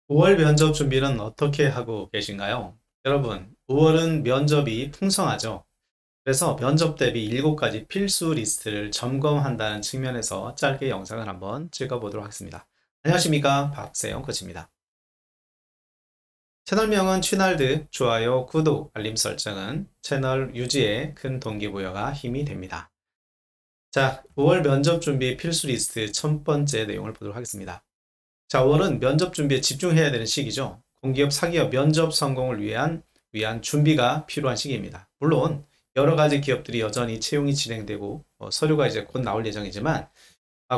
5월 면접 준비는 어떻게 하고 계신가요? 여러분, 5월은 면접이 풍성하죠. 그래서 면접 대비 7가지 필수 리스트를 점검한다는 측면에서 짧게 영상을 한번 찍어보도록 하겠습니다. 안녕하십니까? 박세영 코치입니다. 채널명은 취날드, 좋아요, 구독, 알림 설정은 채널 유지에 큰 동기부여가 힘이 됩니다. 자, 5월 면접 준비 필수 리스트 첫 번째 내용을 보도록 하겠습니다. 자, 5월은 면접 준비에 집중해야 되는 시기죠. 공기업, 사기업 면접 성공을 위한 준비가 필요한 시기입니다. 물론 여러 가지 기업들이 여전히 채용이 진행되고 서류가 이제 곧 나올 예정이지만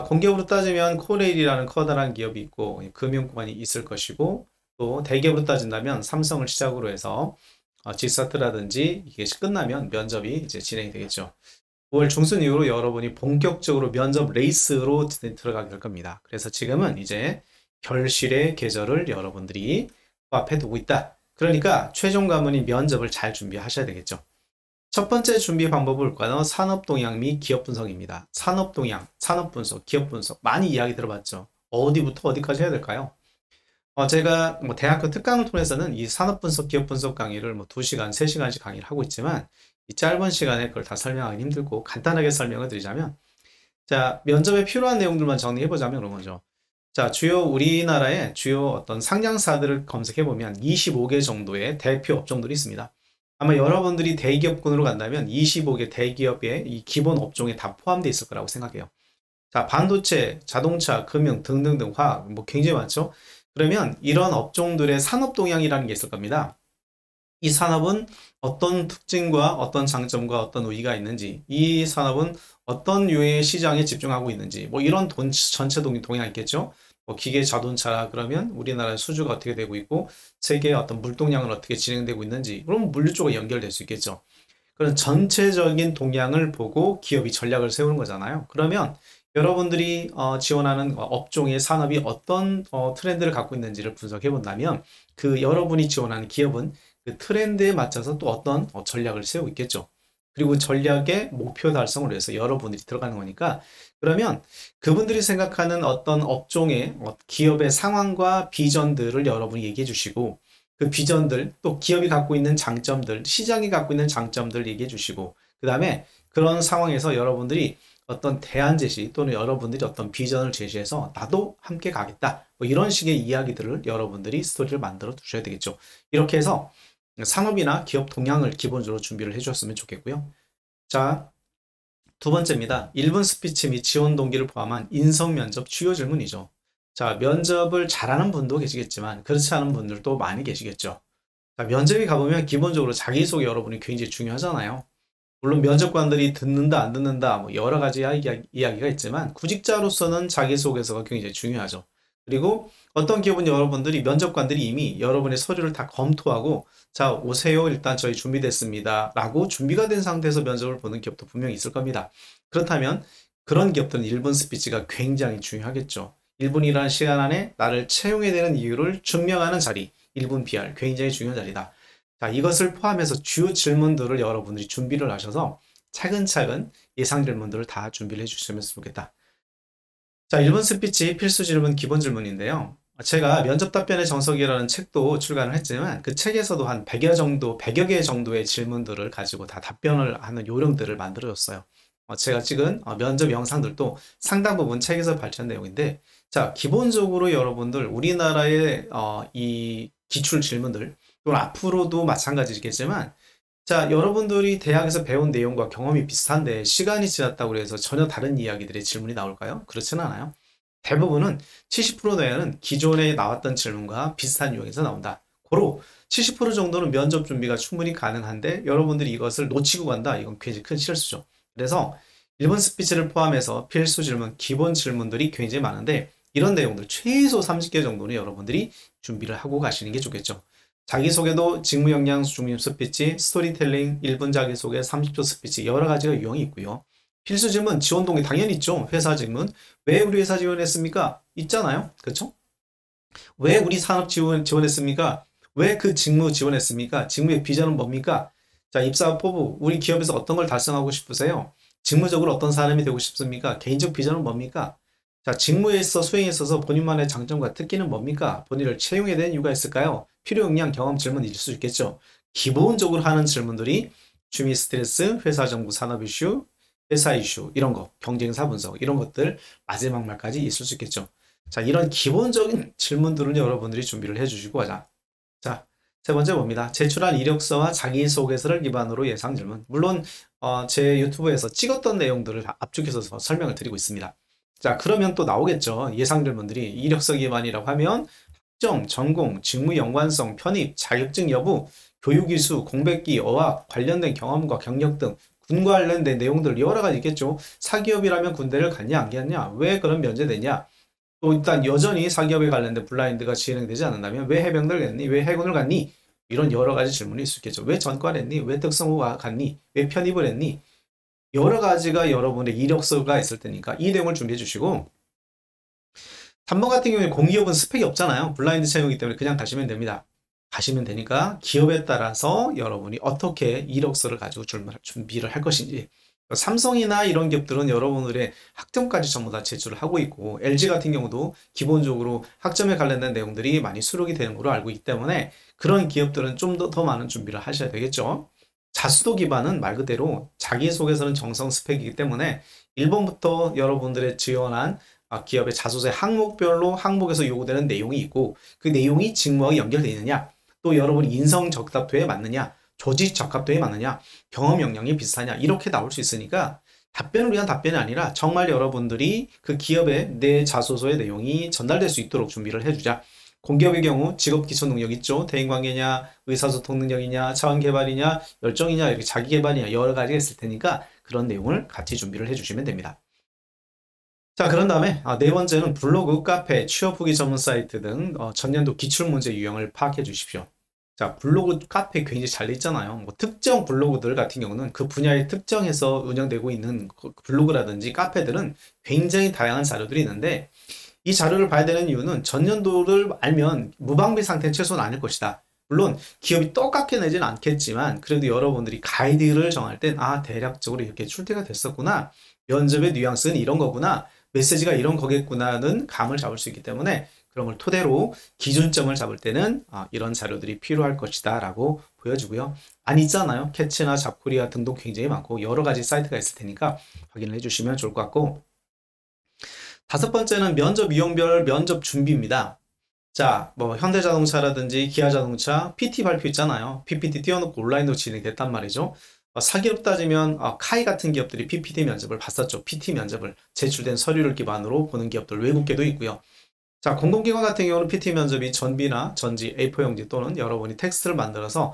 공기업으로 따지면 코레일이라는 커다란 기업이 있고 금융권이 있을 것이고 또 대기업으로 따진다면 삼성을 시작으로 해서 지사트라든지 이게 끝나면 면접이 이제 진행이 되겠죠. 5월 중순 이후로 여러분이 본격적으로 면접 레이스로 들어가게 될 겁니다. 그래서 지금은 이제 결실의 계절을 여러분들이 코앞에 두고 있다. 그러니까 최종 관문인 면접을 잘 준비하셔야 되겠죠. 첫 번째 준비 방법을 볼까요? 산업 동향 및 기업 분석입니다. 산업 동향, 산업 분석, 기업 분석 많이 이야기 들어봤죠. 어디부터 어디까지 해야 될까요? 제가 대학교 특강을 통해서는 이 산업 분석, 기업 분석 강의를 2시간, 3시간씩 강의를 하고 있지만 이 짧은 시간에 그걸 다 설명하기 힘들고 간단하게 설명을 드리자면 자, 면접에 필요한 내용들만 정리해 보자면 그런 거죠. 자, 우리나라의 주요 어떤 상장사들을 검색해 보면 25개 정도의 대표 업종들이 있습니다. 아마 여러분들이 대기업군으로 간다면 25개 대기업의 이 기본 업종에 다 포함되어 있을 거라고 생각해요. 자, 반도체, 자동차, 금융 등등등 화학 굉장히 많죠. 그러면 이런 업종들의 산업 동향이라는 게 있을 겁니다. 이 산업은 어떤 특징과 어떤 장점과 어떤 우위가 있는지, 이 산업은 어떤 유형의 시장에 집중하고 있는지, 이런 전체 동향이 있겠죠. 기계 자동차라 그러면 우리나라의 수주가 어떻게 되고 있고, 세계의 어떤 물동량은 어떻게 진행되고 있는지, 그럼 물류 쪽과 연결될 수 있겠죠. 그런 전체적인 동향을 보고 기업이 전략을 세우는 거잖아요. 그러면 여러분들이 지원하는 업종의 산업이 어떤 트렌드를 갖고 있는지를 분석해 본다면 그 여러분이 지원하는 기업은 그 트렌드에 맞춰서 또 어떤 전략을 세우고 있겠죠. 그리고 전략의 목표 달성을 위해서 여러분들이 들어가는 거니까 그러면 그분들이 생각하는 어떤 업종의 기업의 상황과 비전들을 여러분이 얘기해 주시고 그 비전들 또 기업이 갖고 있는 장점들 시장이 갖고 있는 장점들 얘기해 주시고 그 다음에 그런 상황에서 여러분들이 어떤 대안 제시 또는 여러분들이 어떤 비전을 제시해서 나도 함께 가겠다 이런 식의 이야기들을 여러분들이 스토리를 만들어 두셔야 되겠죠. 이렇게 해서 산업이나 기업 동향을 기본적으로 준비를 해주셨으면 좋겠고요. 자, 두 번째입니다. 1분 스피치 및 지원 동기를 포함한 인성 면접 주요 질문이죠. 자, 면접을 잘하는 분도 계시겠지만 그렇지 않은 분들도 많이 계시겠죠. 자, 면접에 가보면 기본적으로 자기소개 여러분이 굉장히 중요하잖아요. 물론 면접관들이 듣는다 안 듣는다 여러 가지 이야기가 있지만 구직자로서는 자기소개서가 굉장히 중요하죠. 그리고 어떤 기업은 여러분들이 면접관들이 이미 여러분의 서류를 다 검토하고 자 오세요 일단 저희 준비됐습니다 라고 준비가 된 상태에서 면접을 보는 기업도 분명히 있을 겁니다. 그렇다면 그런 기업들은 1분 스피치가 굉장히 중요하겠죠. 1분이라는 시간 안에 나를 채용해야 되는 이유를 증명하는 자리 1분 PR 굉장히 중요한 자리다. 자, 이것을 포함해서 주요 질문들을 여러분들이 준비를 하셔서 차근차근 예상 질문들을 다 준비를 해주시면 좋겠다. 자, 1분 스피치 필수 질문 기본 질문인데요. 제가 면접 답변의 정석이라는 책도 출간을 했지만 그 책에서도 한 100여 개 정도의 질문들을 가지고 다 답변을 하는 요령들을 만들어줬어요. 제가 찍은 면접 영상들도 상당 부분 책에서 발췌한 내용인데 자, 기본적으로 여러분들 우리나라의 이 기출 질문들 또는 앞으로도 마찬가지겠지만 자, 여러분들이 대학에서 배운 내용과 경험이 비슷한데 시간이 지났다고 해서 전혀 다른 이야기들의 질문이 나올까요? 그렇지는 않아요. 대부분은 70% 내외는 기존에 나왔던 질문과 비슷한 유형에서 나온다. 고로 70% 정도는 면접 준비가 충분히 가능한데 여러분들이 이것을 놓치고 간다. 이건 굉장히 큰 실수죠. 그래서 1분 스피치를 포함해서 필수 질문, 기본 질문들이 굉장히 많은데 이런 내용들 최소 30개 정도는 여러분들이 준비를 하고 가시는 게 좋겠죠. 자기소개도 직무역량 중심 스피치, 스토리텔링, 1분 자기소개, 30초 스피치 여러 가지가 유형이 있고요. 필수 질문, 지원 동기 당연히 있죠. 회사 질문. 왜 우리 회사 지원했습니까? 있잖아요. 그렇죠? 왜 우리 산업 지원했습니까? 왜 그 직무 지원했습니까? 직무의 비전은 뭡니까? 자, 입사 포부, 우리 기업에서 어떤 걸 달성하고 싶으세요? 직무적으로 어떤 사람이 되고 싶습니까? 개인적 비전은 뭡니까? 자, 직무에 있어 수행에 있어서 본인만의 장점과 특기는 뭡니까? 본인을 채용해야 되는 이유가 있을까요? 필요, 역량, 경험 질문이 있을 수 있겠죠. 기본적으로 하는 질문들이 취미 스트레스, 회사 정보 산업 이슈, 회사 이슈, 이런 거, 경쟁사 분석, 이런 것들 마지막 말까지 있을 수 있겠죠. 자, 이런 기본적인 질문들을 여러분들이 준비를 해주시고 하자. 자, 세 번째 봅니다. 제출한 이력서와 자기소개서를 기반으로 예상 질문. 물론 제 유튜브에서 찍었던 내용들을 다 압축해서 설명을 드리고 있습니다. 자, 그러면 또 나오겠죠. 예상 질문들이 이력서 기반이라고 하면 학점, 전공, 직무 연관성, 편입, 자격증 여부, 교육 이수, 공백기, 어학, 관련된 경험과 경력 등 군과 관련된 내용들 여러 가지 있겠죠. 사기업이라면 군대를 갔냐 안 갔냐, 왜 그런 면제되냐, 또 일단 여전히 사기업에 관련된 블라인드가 진행되지 않는다면 왜 해병대를 갔니, 왜 해군을 갔니, 이런 여러 가지 질문이 있을 수 있겠죠. 왜 전과를 했니, 왜 특성호 갔니, 왜 편입을 했니, 여러 가지가 여러분의 이력서가 있을 테니까 이 내용을 준비해 주시고, 3번 같은 경우에 공기업은 스펙이 없잖아요. 블라인드 채용이기 때문에 그냥 가시면 됩니다. 가시면 되니까 기업에 따라서 여러분이 어떻게 이력서를 가지고 준비를 할 것인지, 삼성이나 이런 기업들은 여러분들의 학점까지 전부 다 제출을 하고 있고, LG 같은 경우도 기본적으로 학점에 관련된 내용들이 많이 수록이 되는 걸로 알고 있기 때문에 그런 기업들은 좀 더 많은 준비를 하셔야 되겠죠. 자수도 기반은 말 그대로 자기소개서는 정성 스펙이기 때문에 1번부터 여러분들의 지원한 기업의 자소서 항목별로 항목에서 요구되는 내용이 있고, 그 내용이 직무와 연결되어 있느냐, 또 여러분이 인성 적합도에 맞느냐, 조직 적합도에 맞느냐, 경험 역량이 비슷하냐, 이렇게 나올 수 있으니까 답변을 위한 답변이 아니라 정말 여러분들이 그 기업의 내 자소서의 내용이 전달될 수 있도록 준비를 해주자. 공기업의 경우 직업 기초 능력 있죠. 대인관계냐, 의사소통 능력이냐, 자원개발이냐, 열정이냐, 이렇게 자기개발이냐, 여러 가지가 있을 테니까 그런 내용을 같이 준비를 해주시면 됩니다. 자, 그런 다음에 네 번째는 블로그, 카페, 취업 후기 전문 사이트 등 전년도 기출문제 유형을 파악해 주십시오. 자, 블로그, 카페 굉장히 잘 돼 있잖아요. 뭐 특정 블로그들 같은 경우는 그 분야에 특정해서 운영되고 있는 블로그라든지 카페들은 굉장히 다양한 자료들이 있는데, 이 자료를 봐야 되는 이유는 전년도를 알면 무방비 상태는 최소한 아닐 것이다. 물론 기업이 똑같게 내지는 않겠지만 그래도 여러분들이 가이드를 정할 땐 대략적으로 이렇게 출제가 됐었구나, 면접의 뉘앙스는 이런 거구나, 메시지가 이런 거겠구나는 감을 잡을 수 있기 때문에 그런 걸 토대로 기준점을 잡을 때는 이런 자료들이 필요할 것이다 라고 보여주고요. 안 있잖아요. 캐치나 잡코리아 등도 굉장히 많고 여러 가지 사이트가 있을 테니까 확인을 해주시면 좋을 것 같고, 다섯 번째는 면접 유형별 면접 준비입니다. 자, 뭐 현대자동차라든지 기아자동차 PT 발표 있잖아요. PPT 띄워놓고 온라인으로 진행됐단 말이죠. 사기업 따지면 카이 같은 기업들이 PPT 면접을 봤었죠. PT 면접을 제출된 서류를 기반으로 보는 기업들 외국계도 있고요. 자, 공공기관 같은 경우는 PT 면접이 전비나 전지, A4 용지 또는 여러분이 텍스트를 만들어서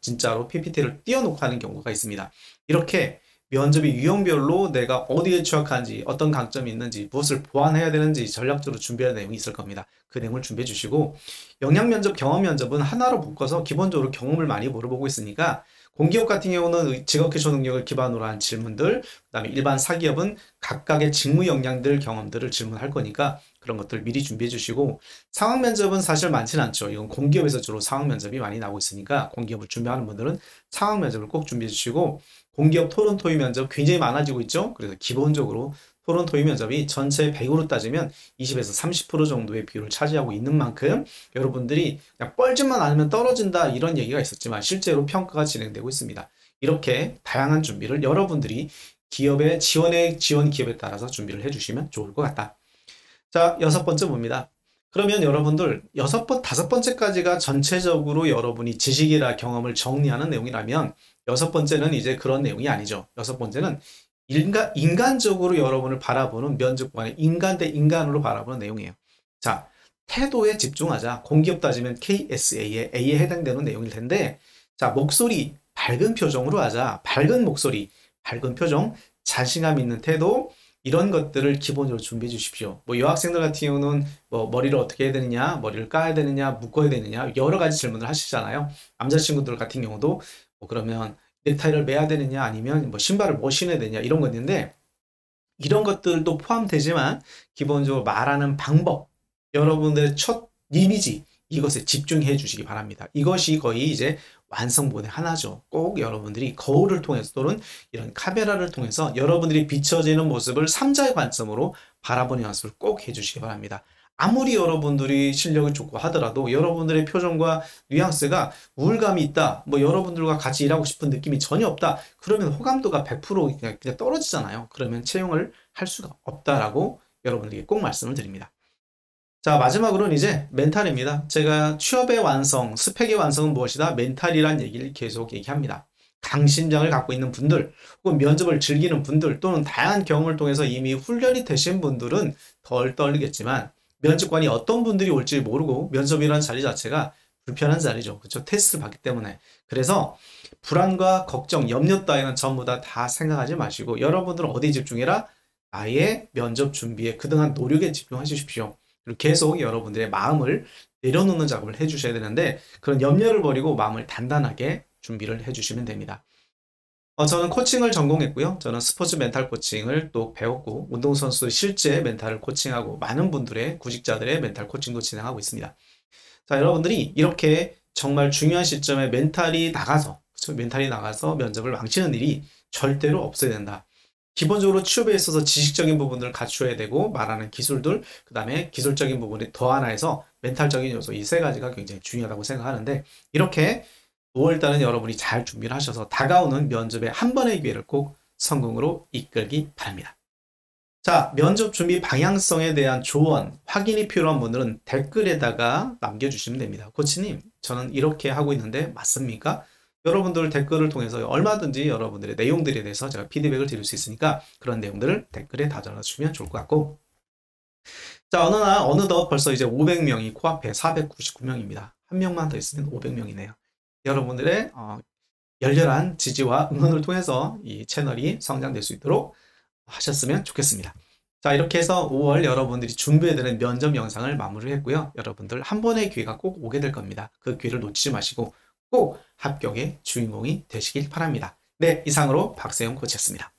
진짜로 PPT를 띄워놓고 하는 경우가 있습니다. 이렇게 면접이 유형별로 내가 어디에 취약한지, 어떤 강점이 있는지, 무엇을 보완해야 되는지 전략적으로 준비할 내용이 있을 겁니다. 그 내용을 준비해 주시고, 역량 면접, 경험 면접은 하나로 묶어서 기본적으로 경험을 많이 물어보고 있으니까 공기업 같은 경우는 직업 기초 능력을 기반으로 한 질문들, 그다음에 일반 사기업은 각각의 직무 역량들, 경험들을 질문할 거니까 그런 것들 미리 준비해 주시고, 상황 면접은 사실 많지는 않죠. 이건 공기업에서 주로 상황 면접이 많이 나오고 있으니까 공기업을 준비하는 분들은 상황 면접을 꼭 준비해 주시고, 공기업 토론 토의 면접 굉장히 많아지고 있죠. 그래서 기본적으로 토론 토의 면접이 전체 100으로 따지면 20에서 30% 정도의 비율을 차지하고 있는 만큼 여러분들이 그냥 뻘짓만 않으면 떨어진다 이런 얘기가 있었지만 실제로 평가가 진행되고 있습니다. 이렇게 다양한 준비를 여러분들이 기업의 지원 기업에 따라서 준비를 해주시면 좋을 것 같다. 자, 여섯 번째 봅니다. 그러면 여러분들 다섯 번째까지가 전체적으로 여러분이 지식이나 경험을 정리하는 내용이라면, 여섯 번째는 이제 그런 내용이 아니죠. 여섯 번째는 인간적으로 여러분을 바라보는 면접관의 인간 대 인간으로 바라보는 내용이에요. 자, 태도에 집중하자. 공기업 따지면 KSA에 A에 해당되는 내용일 텐데, 자, 목소리 밝은 표정으로 하자. 밝은 목소리, 밝은 표정, 자신감 있는 태도, 이런 것들을 기본적으로 준비해 주십시오. 뭐 여학생들 같은 경우는 뭐 머리를 어떻게 해야 되느냐, 머리를 까야 되느냐, 묶어야 되느냐, 여러 가지 질문을 하시잖아요. 남자친구들 같은 경우도 뭐 그러면 넥타이를 매야 되느냐, 아니면 뭐 신발을 뭐 신어야 되느냐, 이런 건데, 이런 것들도 포함되지만 기본적으로 말하는 방법, 여러분들의 첫 이미지, 이것에 집중해 주시기 바랍니다. 이것이 거의 이제 완성본의 하나죠. 꼭 여러분들이 거울을 통해서 또는 이런 카메라를 통해서 여러분들이 비춰지는 모습을 3자의 관점으로 바라보는 연습을 꼭 해주시기 바랍니다. 아무리 여러분들이 실력이 좋고 하더라도 여러분들의 표정과 뉘앙스가 우울감이 있다, 뭐 여러분들과 같이 일하고 싶은 느낌이 전혀 없다, 그러면 호감도가 100% 그냥 떨어지잖아요. 그러면 채용을 할 수가 없다라고 여러분들에게 꼭 말씀을 드립니다. 자, 마지막으로는 이제 멘탈입니다. 제가 취업의 완성, 스펙의 완성은 무엇이다? 멘탈이란 얘기를 계속 얘기합니다. 강심장을 갖고 있는 분들, 혹은 면접을 즐기는 분들, 또는 다양한 경험을 통해서 이미 훈련이 되신 분들은 덜 떨리겠지만, 면접관이 어떤 분들이 올지 모르고 면접이라는 자리 자체가 불편한 자리죠. 그렇죠? 테스트를 받기 때문에. 그래서 불안과 걱정, 염려 따위는 전부 다 생각하지 마시고 여러분들은 어디에 집중해라? 나의 면접 준비에 그동안 노력에 집중하십시오. 그리고 계속 여러분들의 마음을 내려놓는 작업을 해주셔야 되는데 그런 염려를 버리고 마음을 단단하게 준비를 해주시면 됩니다. 저는 코칭을 전공했고요. 저는 스포츠 멘탈 코칭을 또 배웠고 운동선수 실제 멘탈을 코칭하고 많은 분들의 구직자들의 멘탈 코칭도 진행하고 있습니다. 자, 여러분들이 이렇게 정말 중요한 시점에 멘탈이 나가서, 그렇죠? 멘탈이 나가서 면접을 망치는 일이 절대로 없어야 된다. 기본적으로 취업에 있어서 지식적인 부분들을 갖춰야 되고 말하는 기술들, 그 다음에 기술적인 부분이 더 하나 해서 멘탈적인 요소, 이 세 가지가 굉장히 중요하다고 생각하는데 이렇게 5월달은 여러분이 잘 준비를 하셔서 다가오는 면접의 한 번의 기회를 꼭 성공으로 이끌기 바랍니다. 자, 면접 준비 방향성에 대한 조언, 확인이 필요한 분들은 댓글에다가 남겨주시면 됩니다. 코치님, 저는 이렇게 하고 있는데 맞습니까? 여러분들 댓글을 통해서 얼마든지 여러분들의 내용들에 대해서 제가 피드백을 드릴 수 있으니까 그런 내용들을 댓글에 다져주시면 좋을 것 같고, 자, 어느덧 벌써 이제 500명이 코앞에 499명입니다. 한 명만 더 있으면 500명이네요. 여러분들의 열렬한 지지와 응원을 통해서 이 채널이 성장될 수 있도록 하셨으면 좋겠습니다. 자, 이렇게 해서 5월 여러분들이 준비해야 되는 면접 영상을 마무리했고요. 여러분들 한 번의 기회가 꼭 오게 될 겁니다. 그 기회를 놓치지 마시고 꼭 합격의 주인공이 되시길 바랍니다. 네, 이상으로 박세영 코치였습니다.